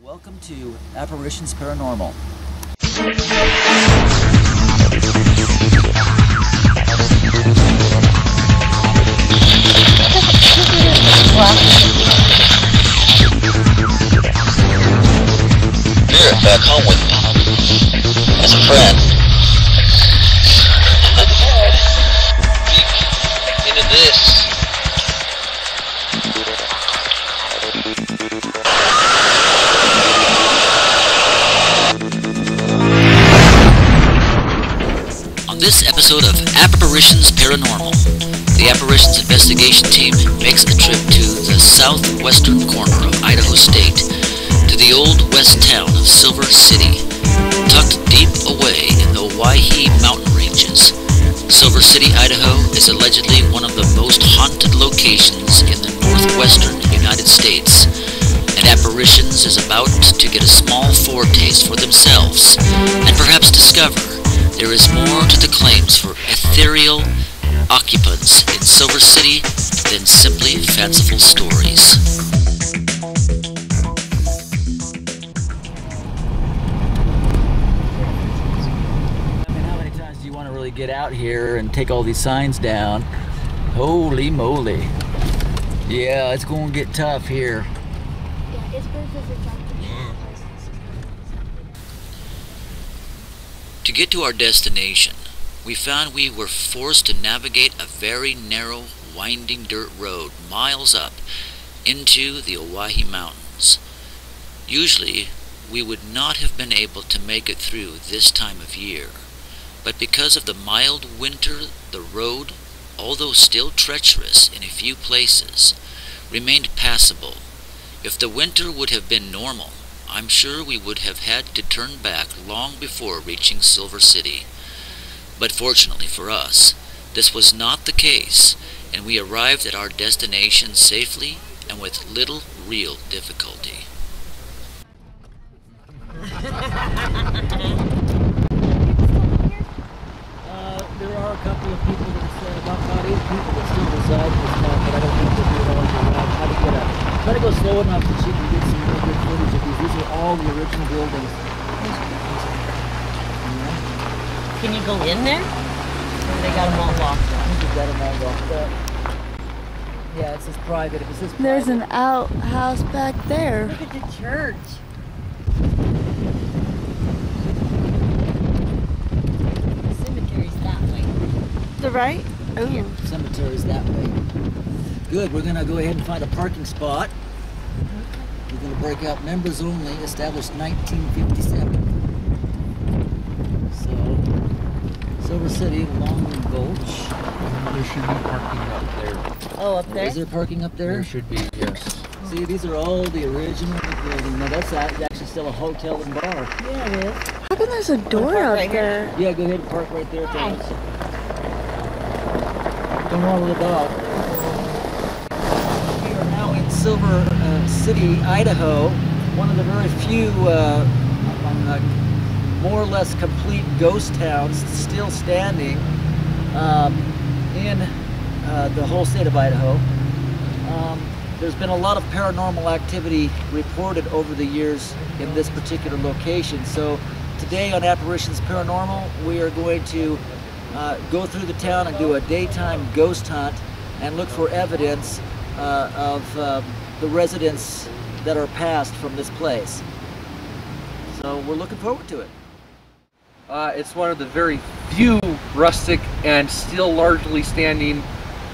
Welcome to Apparitions Paranormal. Spirit back home with me as a friend. Deep into this. On this episode of Apparitions Paranormal, the Apparitions Investigation Team makes a trip to the southwestern corner of Idaho State, to the old west town of Silver City, tucked deep away in the Owyhee Mountain ranges. Silver City, Idaho is allegedly one of the most haunted locations in the Northwestern United States, and Apparitions is about to get a small foretaste for themselves, and perhaps discover there is more to the claims for ethereal occupants in Silver City than simply fanciful stories. I mean, how many times do you want to really get out here and take all these signs down? Holy moly. Yeah, it's going to get tough here. Yeah, it's To get to our destination, we found we were forced to navigate a very narrow, winding dirt road miles up into the Owyhee Mountains. Usually, we would not have been able to make it through this time of year, but because of the mild winter, the road, although still treacherous in a few places, remained passable. If the winter would have been normal, I'm sure we would have had to turn back long before reaching Silver City. But fortunately for us, this was not the case, and we arrived at our destination safely and with little real difficulty. There are a couple of people about 8 people that still reside in this town, but I don't think they'll do it all year round. Try to go slow enough so she can get some really good footage of these. These are all the original buildings. Can you go in there? Or they got them all locked up? I think they've got them all locked up. Yeah, it says private. If it says private. There's an outhouse back there. Look at the church. The cemetery's that way. The right? Oh. Yeah. Cemetery's that way. Good, we're going to go ahead and find a parking spot. We're going to break out members only, established 1957. So, Silver City, Longwood Gulch. There should be parking up there. Oh, up there? Is there parking up there? There should be, yes. See, these are all the original buildings. Now that's actually still a hotel and bar. Yeah, it is. How come there's a door park up right here. there? Yeah, go ahead and park right there. Hi. Don't want to live out. We are now in Silver City, Idaho, one of the very few more or less complete ghost towns still standing in the whole state of Idaho. There's been a lot of paranormal activity reported over the years in this particular location. So today on Apparitions Paranormal, we are going to go through the town and do a daytime ghost hunt and look for evidence of the residents that are passed from this place. So we're looking forward to it. It's one of the very few rustic and still largely standing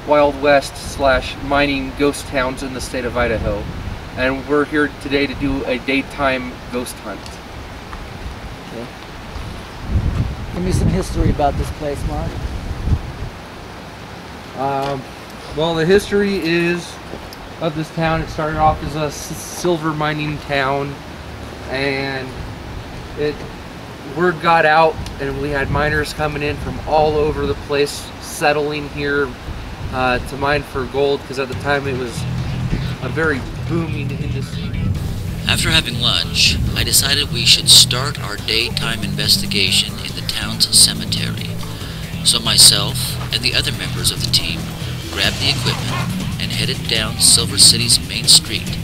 Wild West / mining ghost towns in the state of Idaho. And we're here today to do a daytime ghost hunt. Okay. Give me some history about this place, Mark. Well, the history is of this town. It started off as a silver mining town, and word got out, and we had miners coming in from all over the place, settling here to mine for gold, because at the time it was a very booming industry. After having lunch, I decided we should start our daytime investigation in the town's cemetery. So myself and the other members of the team grabbed the equipment and headed down Silver City's main street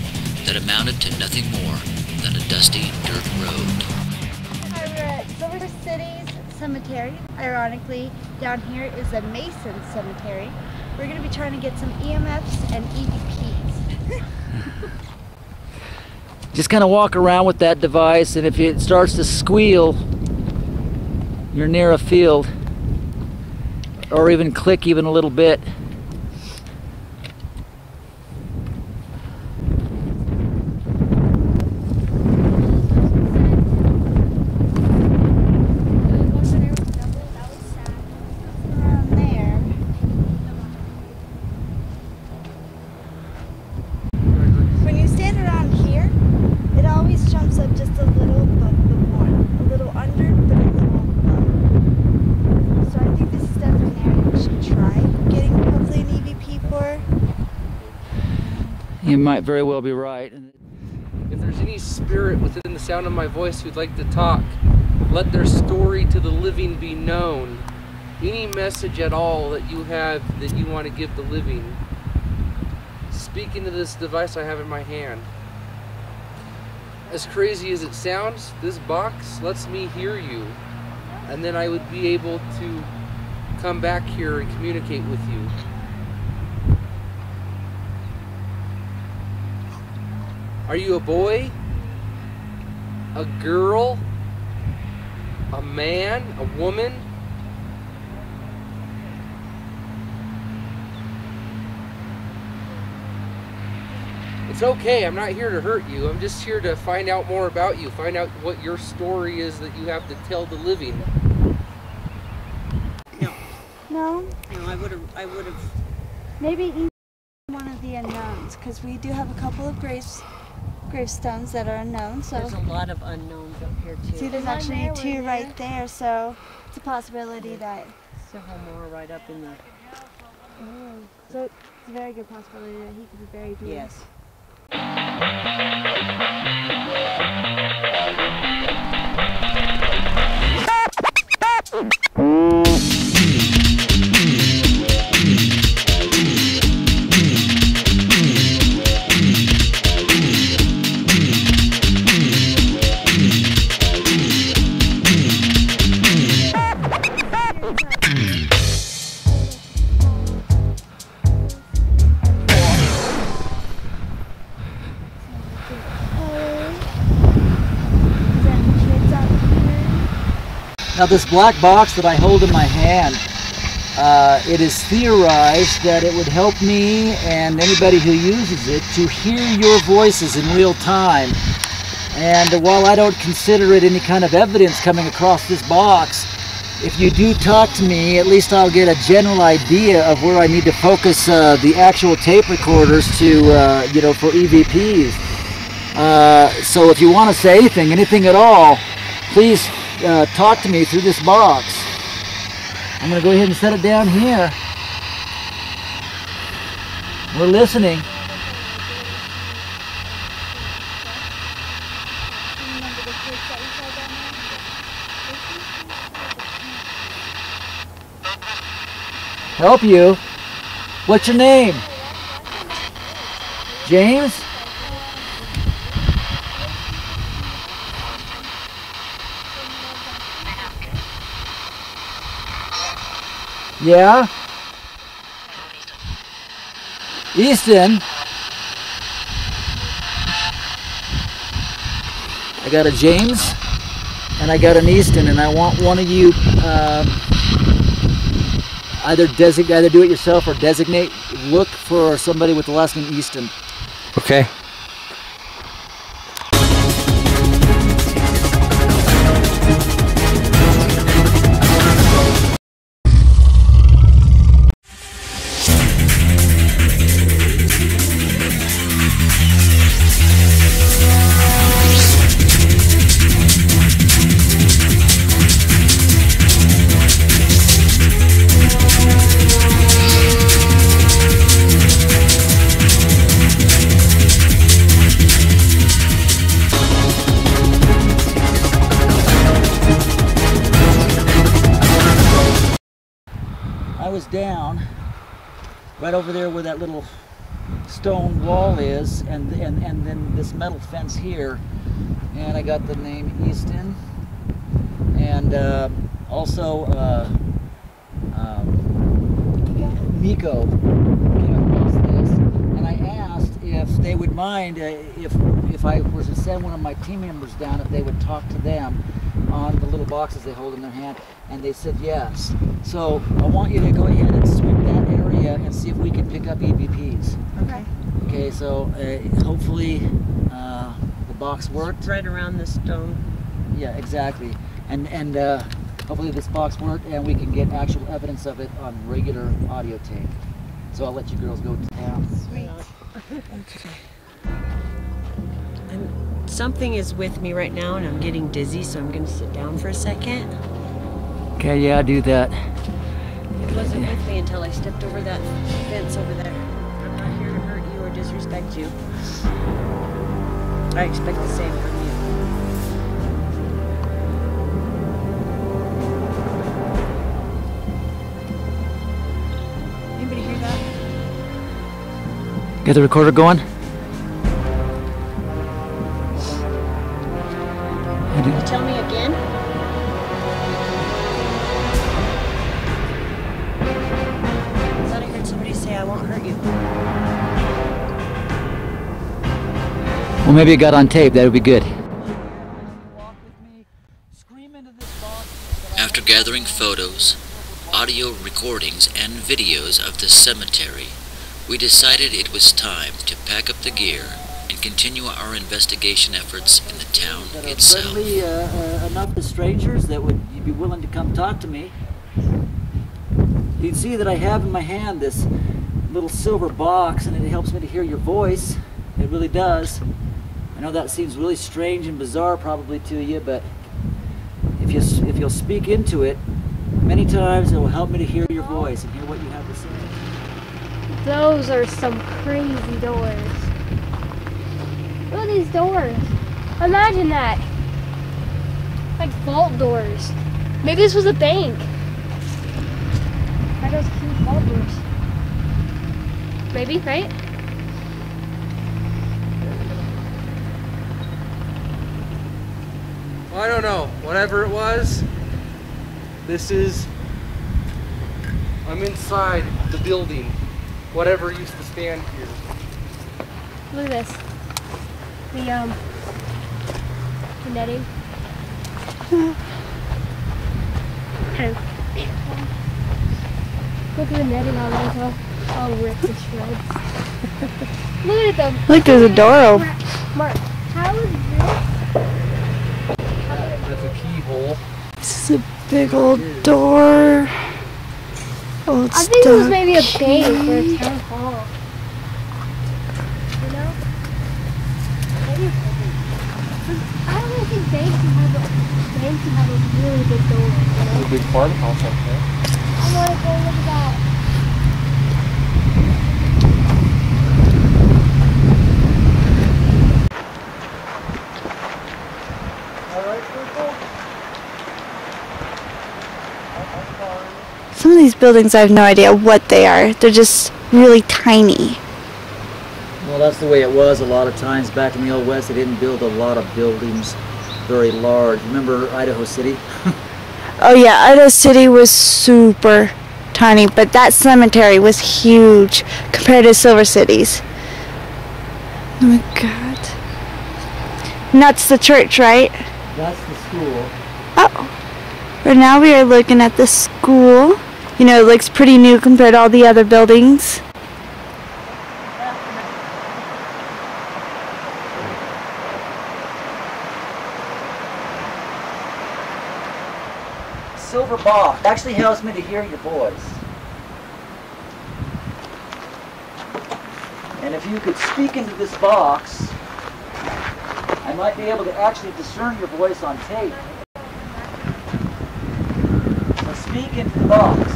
that amounted to nothing more than a dusty dirt road. Hi, we're at Silver City's cemetery. Ironically, down here is the Mason Cemetery. We're going to be trying to get some EMFs and EVPs. Just kind of walk around with that device, and if it starts to squeal, you're near a field, or even click even a little bit. You might very well be right. If there's any spirit within the sound of my voice who'd like to talk, let their story to the living be known. Any message at all that you have that you want to give the living, speak into this device I have in my hand. As crazy as it sounds, this box lets me hear you, and then I would be able to come back here and communicate with you. Are you a boy? A girl? A man? A woman? It's okay, I'm not here to hurt you. I'm just here to find out more about you, find out what your story is that you have to tell the living. No. No? No, I would have. Maybe one of the unknowns, because we do have a couple of gravestones that are unknown. So There's a lot of unknowns up here too. see, there's actually two right there, so it's a possibility that. Several more right up in the. Oh, so it's a very good possibility that he could be buried here. Yes. Now this black box that I hold in my hand, it is theorized that it would help me and anybody who uses it to hear your voices in real time. And while I don't consider it any kind of evidence coming across this box, if you do talk to me, at least I'll get a general idea of where I need to focus the actual tape recorders to, you know, for EVPs. So if you want to say anything at all, please talk to me through this box. I'm going to go ahead and set it down here. We're listening. Help you? What's your name? James? Yeah? Easton? I got a James and I got an Easton, and I want one of you either do it yourself or designate, look for somebody with the last name Easton. Okay. I was down right over there where that little stone wall is, and then this metal fence here, and I got the name Easton, and also Miko came across this, and I asked if they would mind if I was to send one of my team members down, if they would talk to them on the little boxes they hold in their hand, and they said yes. So I want you to go ahead and sweep that area and see if we can pick up EVPs. Okay. Okay, so hopefully the box worked. Right around the stone. Yeah, exactly. And hopefully this box worked and we can get actual evidence of it on regular audio tape. So I'll let you girls go to town. Sweet. Something is with me right now and I'm getting dizzy, so I'm going to sit down for a second. Okay, yeah, do that. It wasn't with me until I stepped over that fence over there. I'm not here to hurt you or disrespect you. I expect the same from you. Anybody hear that? Get the recorder going? Can you tell me again? I thought I heard somebody say I won't hurt you. Well, maybe it got on tape. That would be good. After gathering photos, audio recordings, and videos of the cemetery, we decided it was time to pack up the gear and continue our investigation efforts in the town itself. Friendly enough to strangers that would be willing to come talk to me. You can see that I have in my hand this little silver box, and it helps me to hear your voice. It really does. I know that seems really strange and bizarre probably to you, but if you'll speak into it, many times it will help me to hear your voice and hear what you have to say. Those are some crazy doors. Look at these doors. Imagine that. Like vault doors. Maybe this was a bank. Like those huge vault doors. Maybe, right? Well, I don't know. Whatever it was, I'm inside the building. Whatever used to stand here. Look at this. The netting. Look at the netting on it, all ripped to shreds. Look at them. Look, there's a door open. Mark, how is That's a keyhole. This is a big old door. Old I think it was stuff. maybe a bank or a town hall. You know? Maybe I don't think banks can have a really big door. You There's know? a big farmhouse up there. I want to go look at that. Some of these buildings, I have no idea what they are. They're just really tiny. Well, that's the way it was a lot of times back in the Old West. They didn't build a lot of buildings very large. Remember Idaho City? Oh yeah, Idaho City was super tiny, but that cemetery was huge compared to Silver City's. Oh my god. And that's the church, right? That's the school. Oh. Right now we are looking at the school. You know, it looks pretty new compared to all the other buildings. Silver box actually helps me to hear your voice. And if you could speak into this box, I might be able to actually discern your voice on tape. So speak into the box.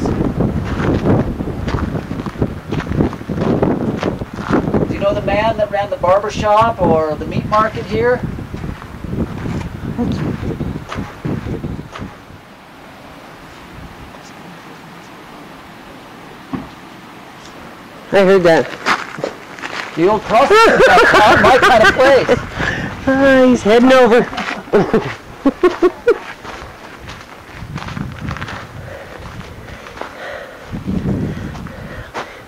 Do you know the man that ran the barber shop or the meat market here? I heard that. The old prostitute, that's not my kind of place. He's heading over.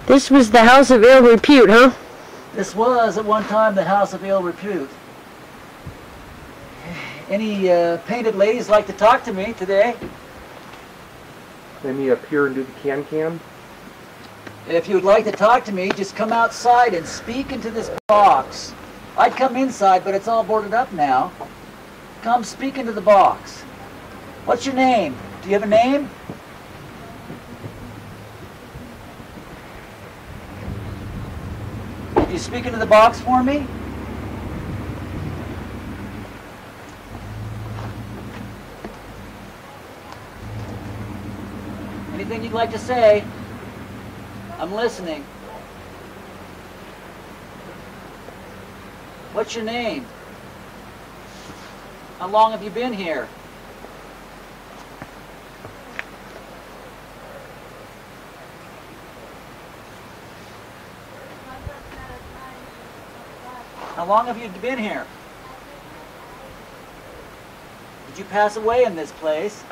This was the house of ill repute, huh? This was at one time the house of ill repute. Any painted ladies like to talk to me today? Let me up here and do the can-can. If you would like to talk to me, just come outside and speak into this box. I'd come inside, but it's all boarded up now. Come speak into the box. What's your name? Do you have a name? Can you speak into the box for me? Anything you'd like to say? I'm listening. What's your name? How long have you been here? How long have you been here? Did you pass away in this place?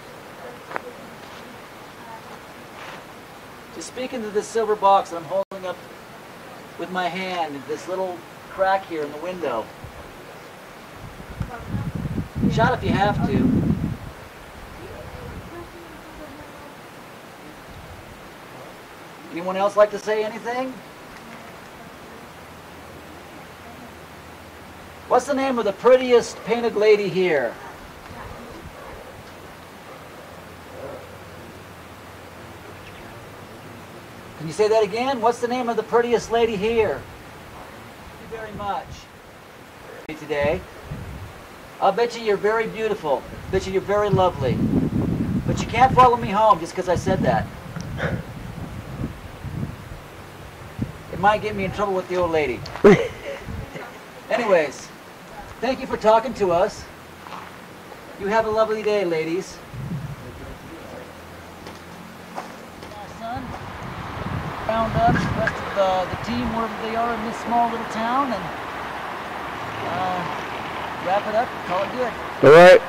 Just speak into this silver box that I'm holding up with my hand, this little crack here in the window. Shout if you have to. Anyone else like to say anything? What's the name of the prettiest painted lady here? Can you say that again? What's the name of the prettiest lady here? Thank you very much. Today. I'll bet you you're very beautiful. Bet you you're very lovely. But you can't follow me home just because I said that. It might get me in trouble with the old lady. Anyways, thank you for talking to us. You have a lovely day, ladies. Son found us, the rest of the team, wherever they are in this small little town, and wrap it up, call it good. All right.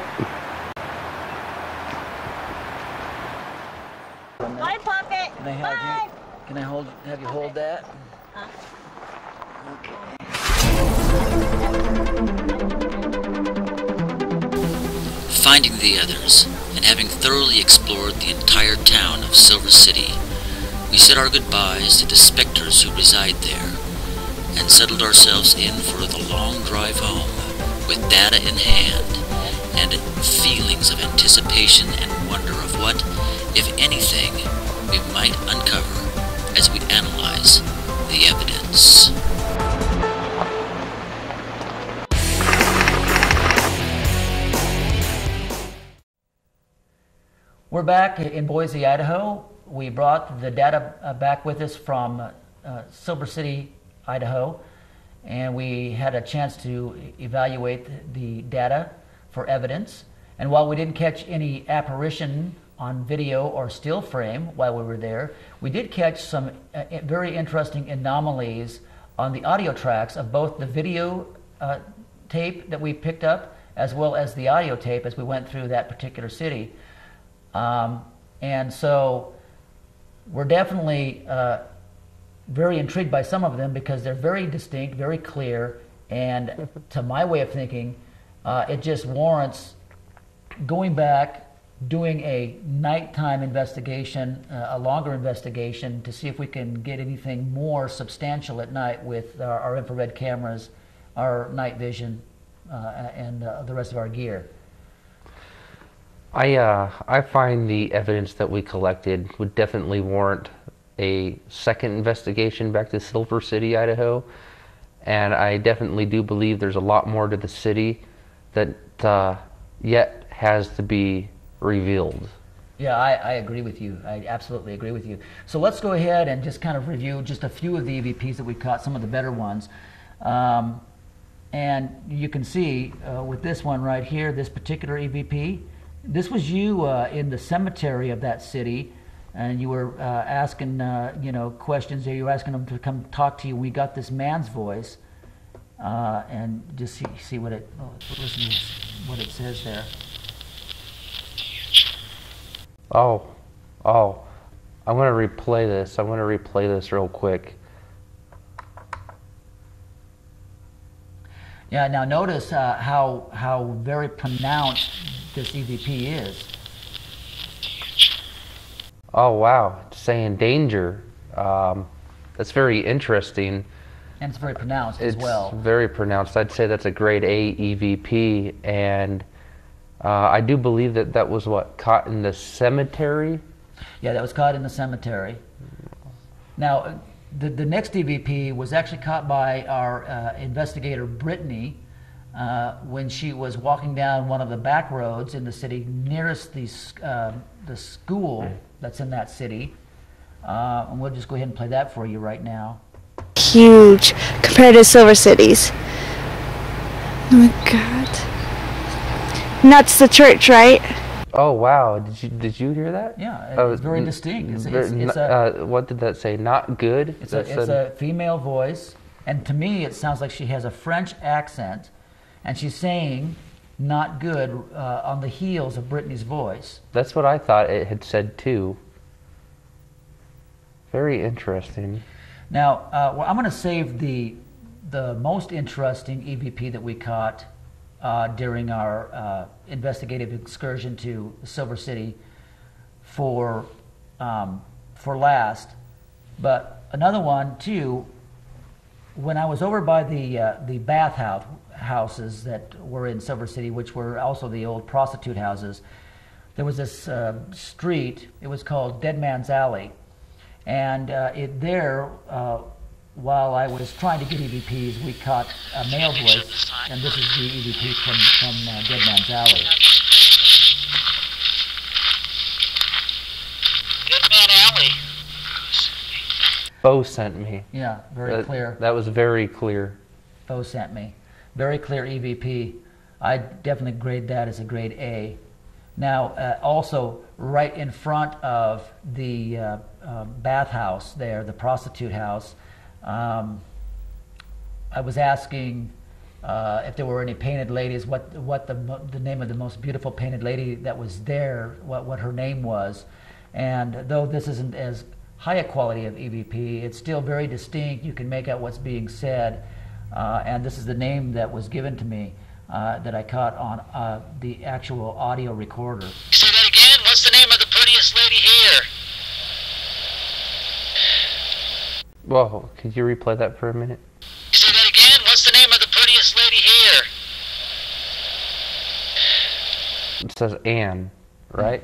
Bye, Puppet. Can I have you? Can I have you hold that? Huh? Finding the others, and having thoroughly explored the entire town of Silver City, we said our goodbyes to the specters who reside there, and settled ourselves in for the long drive home, with data in hand, and feelings of anticipation and wonder of what, if anything, we might uncover as we analyze the evidence. We're back in Boise, Idaho. We brought the data back with us from Silver City, Idaho, and we had a chance to evaluate the data for evidence. And while we didn't catch any apparition on video or still frame while we were there, we did catch some very interesting anomalies on the audio tracks of both the video tape that we picked up as well as the audio tape as we went through that particular city. And so we're definitely very intrigued by some of them because they're very distinct, very clear, and to my way of thinking, it just warrants going back, doing a nighttime investigation, a longer investigation to see if we can get anything more substantial at night with our infrared cameras, our night vision, and the rest of our gear. I find the evidence that we collected would definitely warrant a second investigation back to Silver City, Idaho, and I definitely do believe there's a lot more to the city that yet has to be revealed. Yeah, I agree with you. I absolutely agree with you. So let's go ahead and just kind of review just a few of the EVPs that we caught, some of the better ones. And you can see with this one right here, this particular EVP, this was you in the cemetery of that city, and you were asking questions there. You were asking them to come talk to you. We got this man's voice, and just see what it, listen to what it says there. Oh, I'm going to replay this. I'm going to replay this real quick. Yeah, now notice how very pronounced this EVP is. Oh, wow. It's saying danger. That's very interesting. And it's very pronounced as well. It's very pronounced. I'd say that's a grade A EVP, and I do believe that was what, caught in the cemetery? Yeah, that was caught in the cemetery. Now, the next EVP was actually caught by our investigator, Brittany, when she was walking down one of the back roads in the city nearest the school that's in that city. And we'll just go ahead and play that for you right now. Huge compared to Silver Cities. Oh my God. And that's the church, right? Oh wow! Did you hear that? Yeah, it's very distinct. What did that say? Not good. It's a female voice, and to me, it sounds like she has a French accent, and she's saying "not good" on the heels of Brittany's voice. That's what I thought it had said too. Very interesting. Now, well, I'm going to save the most interesting EVP that we caught during our investigative excursion to Silver City for last. But another one too, when I was over by the houses that were in Silver City, which were also the old prostitute houses, there was this street. It was called Dead Man's Alley, and while I was trying to get EVPs, we caught a male voice, and this is the EVP from Dead Man's Alley. Dead Man Alley. Bo sent me. Yeah, very clear. That was very clear. Bo sent me. Very clear EVP. I definitely grade that as a grade A. Now, also, right in front of the bathhouse there, the prostitute house, I was asking if there were any painted ladies, what the name of the most beautiful painted lady that was there, what her name was. And though this isn't as high a quality of EVP, it's still very distinct. You can make out what's being said. And this is the name that was given to me that I caught on the actual audio recorder. Say that again? What's the name of the prettiest lady here? Whoa, could you replay that for a minute? Say that again? What's the name of the prettiest lady here? It says Anne, right?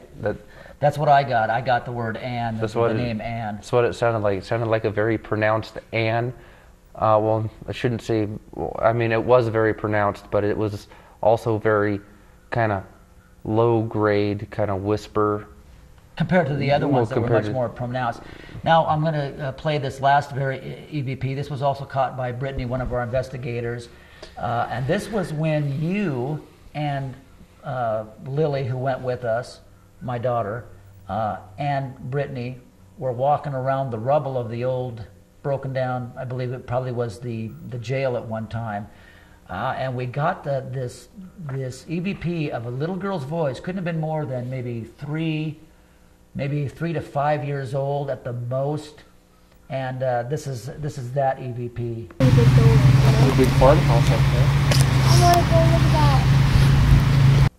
That's what I got. I got the word Anne, the name Anne. That's what it sounded like. It sounded like a very pronounced Anne. Well, I shouldn't say, I mean, it was very pronounced, but it was also very kind of low grade, kind of whisper. Compared to the other ones that were much more pronounced. Now I'm going to play this last very EVP. This was also caught by Brittany, one of our investigators. And this was when you and Lily, who went with us, my daughter, and Brittany were walking around the rubble of the old broken down, I believe it probably was the jail at one time. And we got this EVP of a little girl's voice. Couldn't have been more than maybe 3 to 5 years old at the most, and this is that EVP. A big farmhouse up there. I want to go look at that.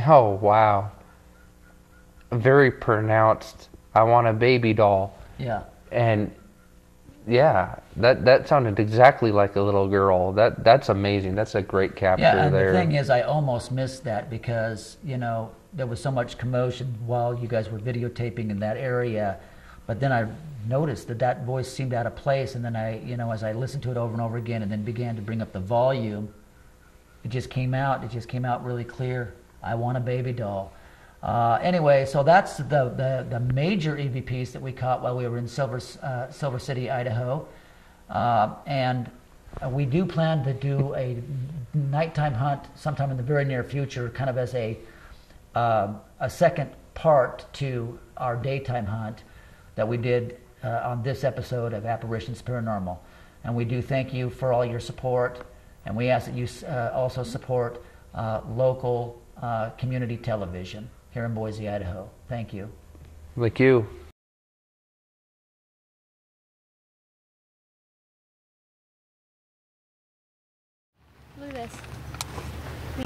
Oh wow, very pronounced. I want a baby doll. Yeah. And yeah, that sounded exactly like a little girl. That's amazing. That's a great capture there. Yeah, and the thing is, I almost missed that because there was so much commotion while you guys were videotaping in that area. But then I noticed that voice seemed out of place, and then as I listened to it over and over again and then began to bring up the volume, it just came out really clear. I want a baby doll. Anyway, so that's the major EVPs that we caught while we were in Silver City, Idaho. And we do plan to do a nighttime hunt sometime in the very near future, kind of as a second part to our daytime hunt that we did on this episode of Apparitions Paranormal. And we do thank you for all your support, And we ask that you also support local community television here in Boise, Idaho. Thank you. Thank you. Look at this. The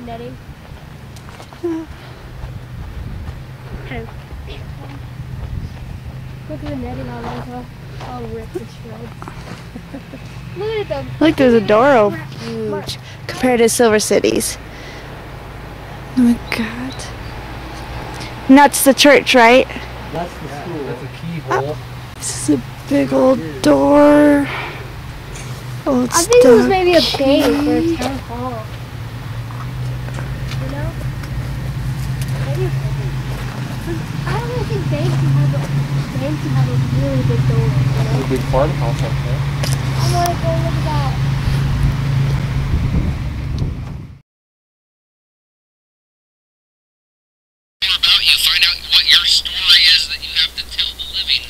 netting. Look at the netting on it, all ripped to shreds. Look at them. Look, there's a door open. Huge compared to Silver City's. Oh my God. And that's the church, right? That's the school. That's a keyhole. This is a big old door. Oh, it's I think it was dark. maybe a bank or a town hall. You know? Maybe. I don't think banks have a really big door. You know? A big farmhouse up there. I want to go look at that. More about you. Find out what your story is that you have to tell the living.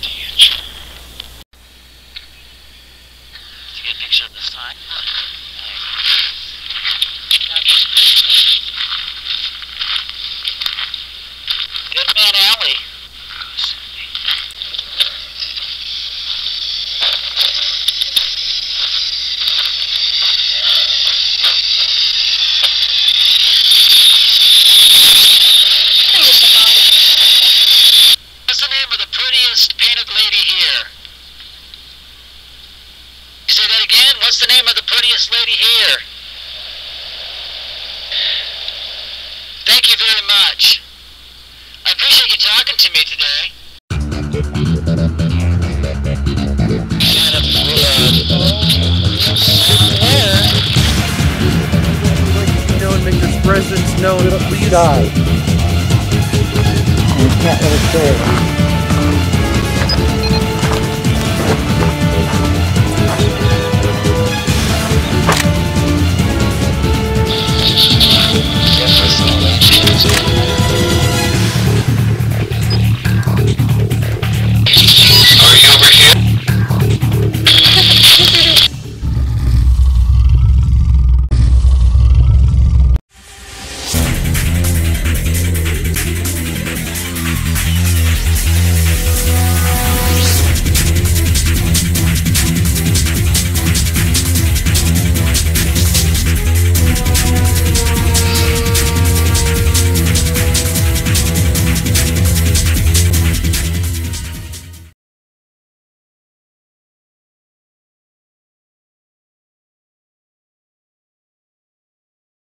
Did you get a picture of the sign? Good Man Alley. What's the name of the prettiest painted lady here? Say that again? What's the name of the prettiest lady here? Thank you very much. I appreciate you talking to me today. Kind of, And make your presence known, please. You can't really say it.